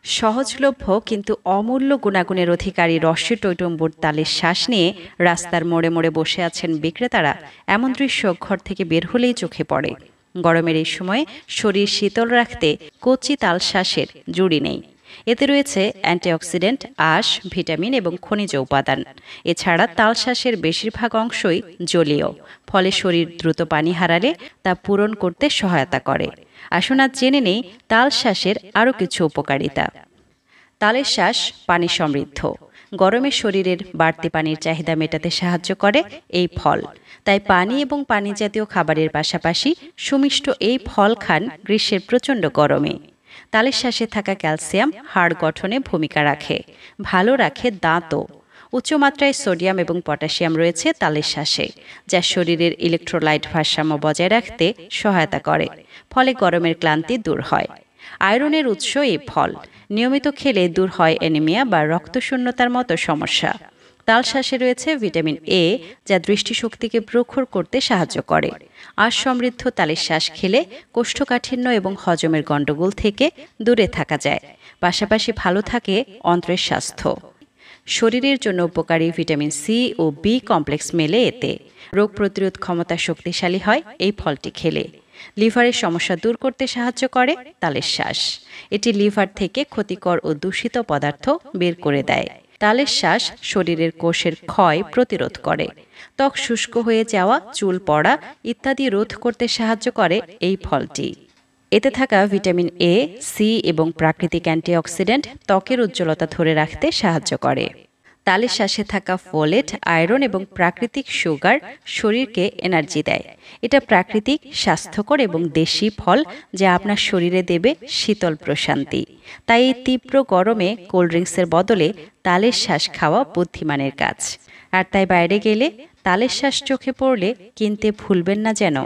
সহজলভ্য কিন্তু অমূল্য গুণাগুণের অধিকারী রসে টইটম্বুর তালের শ্বাস নিয়ে রাস্তার মোড়ে মোড়ে বসে আছেন বিক্রেতারা, এমন দৃশ্য ঘর থেকে বের হলেই চোখে পড়ে। গরমের এই সময়ে শরীর শীতল রাখতে কচি তালশ্বাসের জুড়ি নেই। এতে রয়েছে অ্যান্টিঅক্সিডেন্ট, আঁশ, ভিটামিন এবং খনিজ উপাদান। এছাড়া তালশ্বাসের বেশিরভাগ অংশই জলীয়, ফলে শরীর দ্রুত পানি হারালে তা পূরণ করতে সহায়তা করে। আসুন আজ জেনে নেই তালশ্বাসের আরও কিছু উপকারিতা। তালের শ্বাস পানি সমৃদ্ধ। গরমে শরীরের বাড়তি পানির চাহিদা মেটাতে সাহায্য করে এই ফল। তাই পানি এবং পানি জাতীয় খাবারের পাশাপাশি সুমিষ্ট এই ফল খান গ্রীষ্মের প্রচণ্ড গরমে। তালের শ্বাসে থাকা ক্যালসিয়াম হাড় গঠনে ভূমিকা রাখে, ভালো রাখে দাঁতও। উচ্চমাত্রায় সোডিয়াম এবং পটাশিয়াম রয়েছে তালের শ্বাসে, যা শরীরের ইলেকট্রোলাইট ভারসাম্য বজায় রাখতে সহায়তা করে, ফলে গরমের ক্লান্তি দূর হয়। আয়রনের উৎস এই ফল। নিয়মিত খেলে দূর হয় অ্যানিমিয়া বা রক্তশূন্যতার মতো সমস্যা। তালশ্বাসে রয়েছে ভিটামিন এ, যা দৃষ্টিশক্তিকে প্রখর করতে সাহায্য করে। আঁশ সমৃদ্ধ তালের শ্বাস খেলে কোষ্ঠকাঠিন্য এবং হজমের গণ্ডগোল থেকে দূরে থাকা যায়। পাশাপাশি ভালো থাকে অন্ত্রের স্বাস্থ্য। শরীরের জন্য উপকারী ভিটামিন সি ও বি কমপ্লেক্স মেলে এতে। রোগ প্রতিরোধ ক্ষমতা শক্তিশালী হয় এই ফলটি খেলে। লিভারের সমস্যা দূর করতে সাহায্য করে তালের শ্বাস। এটি লিভার থেকে ক্ষতিকর ও দূষিত পদার্থ বের করে দেয়। তালের শ্বাস শরীরের কোষের ক্ষয় প্রতিরোধ করে। ত্বক শুষ্ক হয়ে যাওয়া, চুল পড়া ইত্যাদি রোধ করতে সাহায্য করে এই ফলটি। এতে থাকা ভিটামিন এ, সি এবং প্রাকৃতিক অ্যান্টিঅক্সিডেন্ট ত্বকের উজ্জ্বলতা ধরে রাখতে সাহায্য করে। তালের শ্বাসে থাকা ফোলেট, আয়রন এবং প্রাকৃতিক সুগার শরীরকে এনার্জি দেয়। এটা প্রাকৃতিক, স্বাস্থ্যকর এবং দেশি ফল, যা আপনার শরীরে দেবে শীতল প্রশান্তি। তাই এই তীব্র গরমে কোল্ড ড্রিঙ্কসের বদলে তালের শ্বাস খাওয়া বুদ্ধিমানের কাজ। আর তাই বাইরে গেলে তালের শ্বাস চোখে পড়লে কিনতে ভুলবেন না যেন।